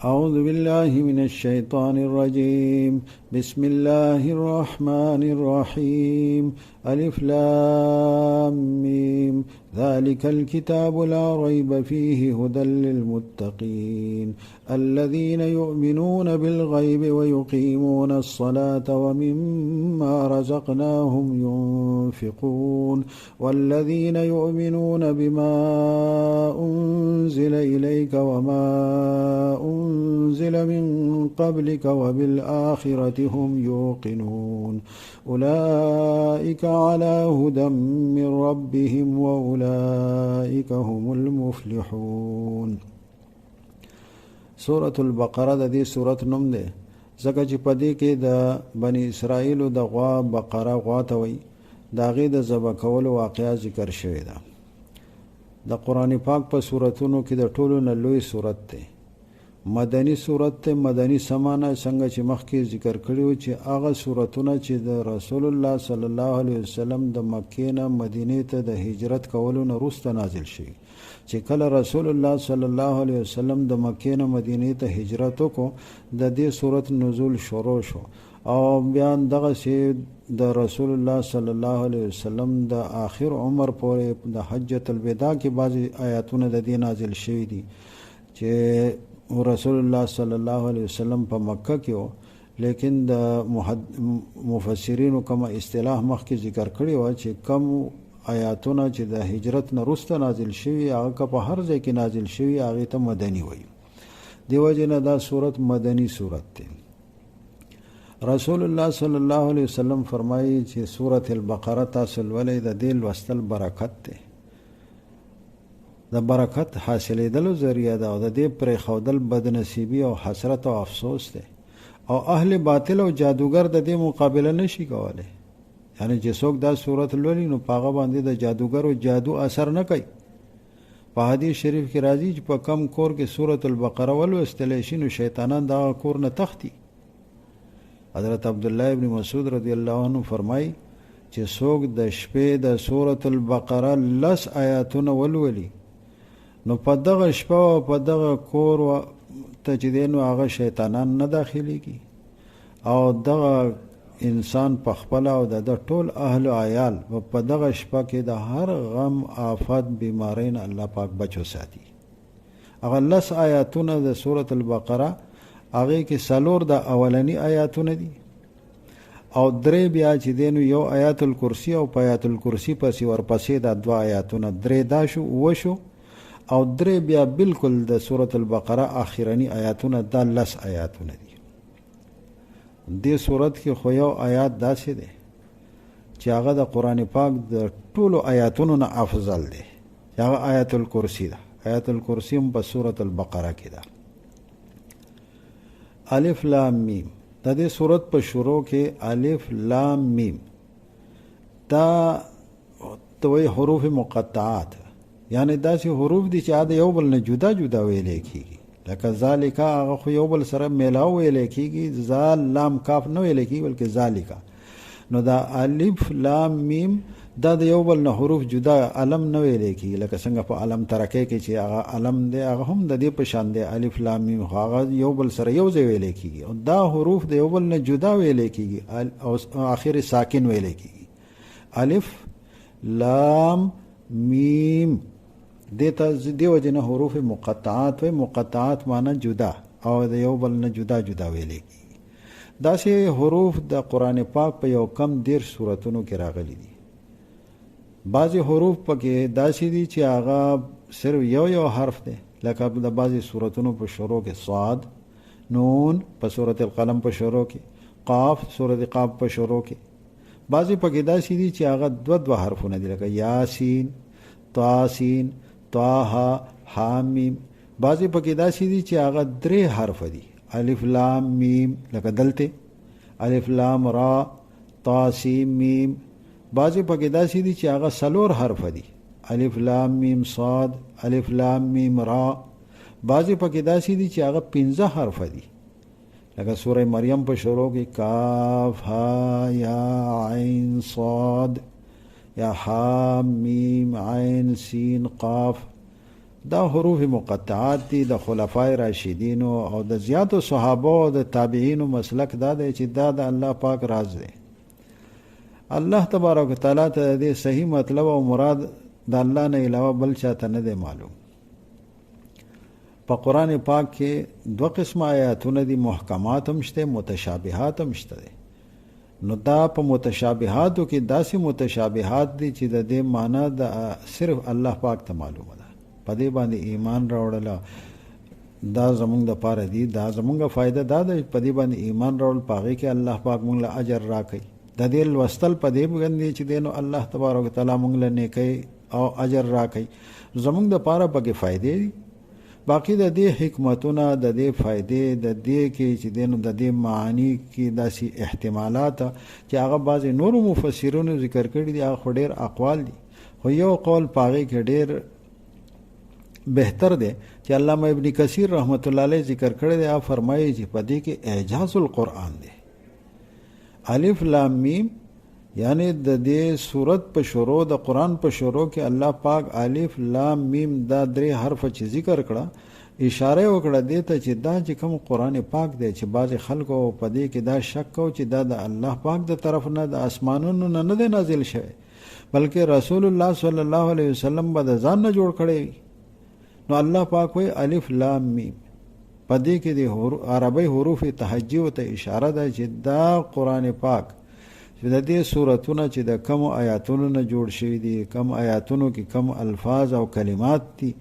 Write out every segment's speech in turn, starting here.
أعوذ بالله من الشيطان الرجيم. بسم الله الرحمن الرحيم. ألف لام ميم. ذلك الكتاب لا ريب فيه هدى للمتقين الذين يؤمنون بالغيب ويقيمون الصلاة ومما رزقناهم ينفقون والذين يؤمنون بما أنزل إليك وما أنزل من قبلك وبالآخرة هم يوقنون أولئك على هدى من ربهم وأولئك هم المفلحون. سورة البقره د دې سورت نوم دی ځکه چې په دې کې د بنی اسرائیل د غوا بقره غوا ته وایي د هغې د ذبح کولو واقعه ذکر شوې ده. د قرآن پاک په سورتونو کې د ټولو نه لوی سورت دی. مدنی صورت ته مدنی سمانه څنګه چې مخکې ذکر کړیو چې هغه صورتونه چې د رسول الله صلی الله علیه وسلم د مکې نه مدینې ته د هجرت کولو نه وروسته نازل شي. چې کله رسول الله صلی الله علیه وسلم د مکې نه مدینې ته هجرت وکړو د دې صورت نزول شروع شو او بیان دغه چې د رسول الله صلی الله علیه وسلم د آخر عمر پورې د حجۃ الوداع کې بعضی آیاتونه د دې نازل شوي دي چې رسول الله صلی الله علیه وسلم په مکه کې و، لیکن د مفسرینو کوم اصطلاح مخکې ذکر کړی و چې کم آیاتونه چې د هجرت نه وروسته نازل شوي هغه په هر ځای کې نازل شوي هغې ته مدني وایي. دې وجې نه دا صورت مدني صورت دی. رسول الله صلی الله علیه وسلم فرمایي چې سورة البقره تاسو لولئ د دې لوستل برکت دی، د برکت حاصلېدلو ذریعه ده او د دې پرېښودل بدنصیبي او حسرت او افسوس دی او اهل باطل او جادوګر د دې مقابله نشي کولی. یعنی چې څوک دا صورت لولي نو په هغه باندې د جادوګر او جادو اثر نه کوي. په حدیث شریف کې راځي چې په کم کور کې سورة البقره ولوستلی شي نو شیطانان دغه کور نه تښتي. حضرت عبدالله ابن مسعود رضی الله عنه فرمایي چې څوک د شپې د سورة البقره 10 آیاتونه ولولي نو په دغه شپه او په دغه کور ته چې دی نو هغه شیطانان نه داخلېږي او دغه انسان په خپله او د ټول اهل و عیال په دغه شپه کې د هر غم آفت بیمارۍ نه الله پاک بچو ساتي. هغه 10 آیاتونه د سورة البقره هغې کې 4 د اولني آیاتونه دي او 3 بیا چې دی نو یو آیات الکرسی او په آیات الکرسی پسې ورپسې دا 2 آیاتونه 3 دا شو 9 شو او 3 بیا بالکل د سورة البقره آخرنی آیاتونه دا 10 آیاتونه دي. دې صورت کې خو یو آیات داسې دی چې هغه د قرآن پاک د ټولو آیاتونو نه افضل دی، هغه آیت الکرسی ده. آیت الکرسی هم په سورة البقره کې ده. الف لام میم د دې صورت په شروع کې الف لام میم دا توي حروف مقطعات، یعنی داسې حروف دي چې دا یو بل نه جدا جدا ویلې کېږي. لکه ذالکا هغه خو یو بل سره میلاو ویلې کېږي، زال لام کاف نه ویلې کېږي بلکې ذالکا. نو دا الف لام میم دا د یو بل نه حروف جدا علم نه ویلې کېږي. لکه څنګه په علم ترکه کې چې هغه علم دی هغه هم د دې په شان دی. الف لام میم هغه یو بل سره یو ځای ویلې کېږي او دا حروف د یو بل نه جدا ویلې کېږي او آخر ساکن ویلې کېږي. الف لام میم دیتا دیو جن حروف مقطعات و مقطعات معنی جدا او د یو بل نه جدا جدا ویلې کېږي. داسې حروف د قرآن پاک په یو کم 10 سورتونو کې راغلي دي. بعضی حروف پکې داسې دي چې هغه صرف یو حرف دی، لکه د بعضی سورتونو په شروع کې صاد، نون په سورة القلم په شروع کې، قاف سورة قاف په شروع کې. بعضی پکې داسې دي چې هغه 2 حرفونه دي، لکه یاسین، طاسین، طه، حامیم. بعضی پکې داسې دي چې هغه 3 حرف دي، الف لام میم لکه دلته الف لام را طاسیم میم. بعضی پکې داسې دي چې هغه 4 حرف دي، الف لام میم صاد، الف لام میم را. بعضی پکې داسې دي چې هغه 15 حرف دي، لکه سوره مریم په شروع کې کاف ها یا عین صاد یا حام میم عین سین قاف. دا حروف مقطعات دي د خلفای راشدینو او د زیاتو صحابه او د تابعینو مسلک دا دی چې دا د الله پاک راز دی. الله تبارک وتعالى ته د صحیح مطلب او مراد د الله نه علاوه بل چاته نه دی معلوم. په قرآن پاک کې دو قسم آیاتونه دي، محکمات هم شته، متشابهات هم شته. نو دا په متشابهاتو کې داسې متشابهات دي چې د دې معنی د صرف الله پاک ته معلومه ده. په دې باندې ایمان راوړل دا زمونږ د پاره دي، دا زمونږ فائدہ دا ده. په دې باندې ایمان راوړل پاغه کې الله پاک مونږ له اجر راکړي. د دې لوستل په دې باندې چې دینو الله تبارک وتعالى مونږ له نیکی او اجر راکړي زمونږ د پاره پکې فائدې دي. باقی د دې حکمتونه د دې فائدې د دې کې چې دینو د دې معنی کې داسې احتمالات چې هغه بعضې نورو مفسرونو ذکر کړي دي، هغه خو ډېر اقوال دي، خو یو قول پاغې کې ډېر بهتر دی چې علامه ابن کثیر رحمت الله علیه ذکر کړی دی. هغه فرمایي چې په دې کې اعجاز القرآن دی. الف لام میم یعنی د دې صورت په شروع د قرآن په شروع کې الله پاک الف لام میم دا درې حرف چې ذکر کړه، اشاره وکړه دې ته چې دا چې کوم قرآن پاک دی چې بعض خلکو په دې کې دا شک کو چې دا د الله پاک د طرف نه د اسمانونو نه دی نازل شوی، بلکې رسول الله صلی الله علیه وسلم به د ځان نه جوړ کړی. نو الله پاک وایي الف لام میم، په دې کې د عربی حروف تهجی ته اشاره ده چې دا قرآن پاک چې د دې سورتونه چې د کم آیاتونو نه جوړ شوي دي، کم آیاتونو کې کم الفاظ او کلمات دي،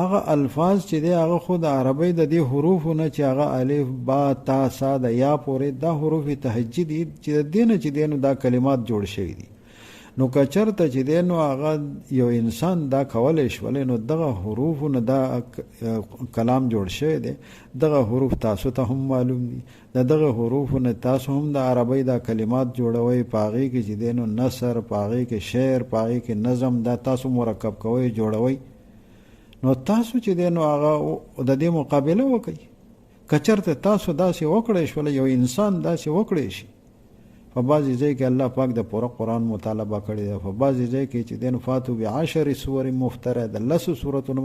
هغه الفاظ چې دی هغه خو د عربی د دې حروفو نه چې هغه الف با تا سا د یا پورې دا حروف تهجی دي چې د دې نه چې دی نو دا کلمات جوړ شوي دي. نو که چرته چې دی نو هغه یو انسان دا کولی شولی نو دغه حروفو نه دا کلام جوړ شوی دی، دغه حروف تاسو ته هم معلوم دي، دغه حروفو نه تاسو هم د عربی دا کلمات جوړوئ، په هغې کې چې دی نو نثر، په هغې کې شعر، په هغې کې نظم، دا تاسو مرکب کوئ جوړوئ. نو تاسو چې دی نو هغه د دې مقابله وکئ. که چرته تاسو داسې وکړی شولی، یو انسان داسې وکړی شي، په بعضې ځای کې الله پاک د پوره قرآن مطالبه کړې ده، په بعضې ځای کې چې دین فاتو بعشر سور مفترض د 10 سورتونو،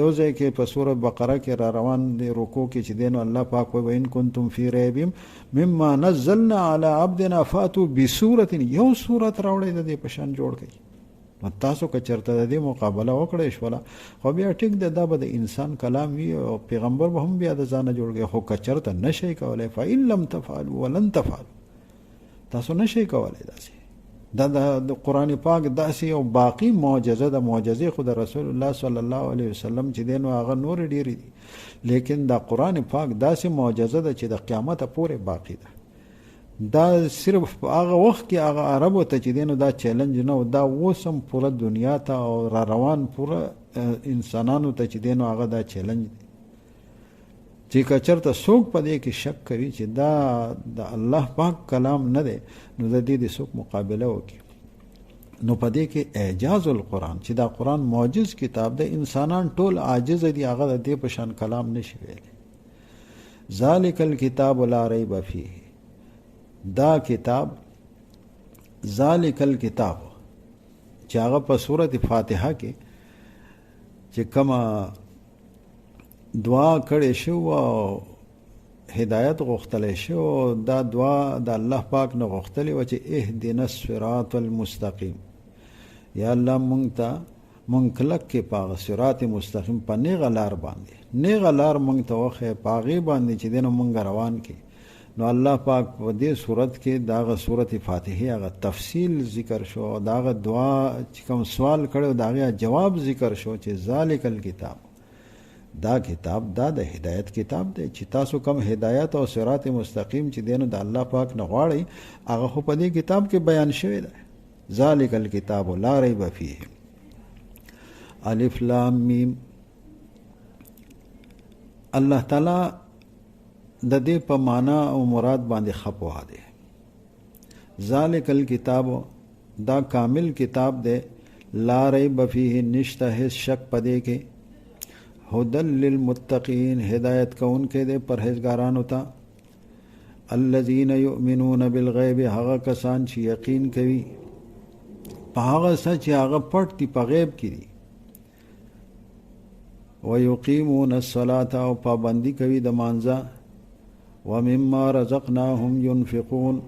یو ځای کې په سوره بقره کې را روان دی رکوع کې چې دین الله پاک وایي وان کنتم فی ریب مما نزلنا علی عبدنا فاتو بسوره، یو سورت راوړی د دې په شان جوړ کړي. نو تاسو که چېرته د دې مقابله وکړی شوله، خو بیا ټیک ده، دا به د انسان کلام وي او پیغمبر به هم بیا د ځانه جوړ کړي. خو که چېرته نشئ کولی فإن لم تفعلوا ولن تفعلوا، تاسو نشئ کولی داسې. دا د قرآن پاک داسې یو باقی معجزه ده. معجزې خو د رسول الله صلی الله علیه وسلم چې دی نو هغه نور ډېرې دي، لیکن دا قرآن پاک داسې معجزه ده چې د قیامته پورې باقی ده. دا صرف هغه وخت کې هغه عربو ته چې دی نو دا چیلنج نه و، دا اوس هم پوره دنیا ته او را روان پوره انسانانو ته چې دی نو هغه دا چیلنج دی چې که چېرته څوک په دې کې شک کوي چې دا د الله پاک کلام نه دی، نو د دې د څوک مقابله وکړي. نو په دې کې اعجاز القرآن چې دا قرآن معجز کتاب دی، انسانان ټول عاجز دي، هغه د دې په شان کلام نشي ویلی. ذالک الکتاب لا ریب فیه، دا کتاب ذالک الکتاب چې هغه په سورۃ فاتحه کې چې کومه دعا کړې شو او هدایت غوښتلی شو، دا دعا د الله پاک نه غوښتلی وه چې اهدنا الصراط المستقیم، یا الله مونږ ته مونږ کلک کې په هغه صراط مستقیم په نیغه لار باندې، نیغه لار مونږ ته وښیه، په هغې باندې چې دی نو مونږ روان کې. نو الله پاک په دې صورت کې د هغه صورت فاتحې هغه تفصیل ذکر شو، د هغه دعا چې کوم سوال کړی د هغې جواب ذکر شو چې ذالک الکتاب، دا کتاب دا د هدایت کتاب دی چې تاسو کم هدایت او صراط مستقیم چې دی نو د الله پاک نه غواړئ، هغه خو په دې کتاب کې بیان شوی دی. ذالک الکتاب لا ریب فیه. الف لام میم، الله تعالی د دې په معنا او مراد باندې خپوا دی. ذالک الکتاب دا کامل کتاب دی، لا ریب فیه نشته هیڅ شک پدې کې، هدل للمتقین هدایت کون کے دے پرہیزگارانو تا، الذین یؤمنون بالغیب هغه کسان چې یقین کوي په هغه څه چې هغه پټ دي په غیب کې دي. ويقيمون الصلاة او پابندی کوي د مانځه ومما رزقناهم ينفقون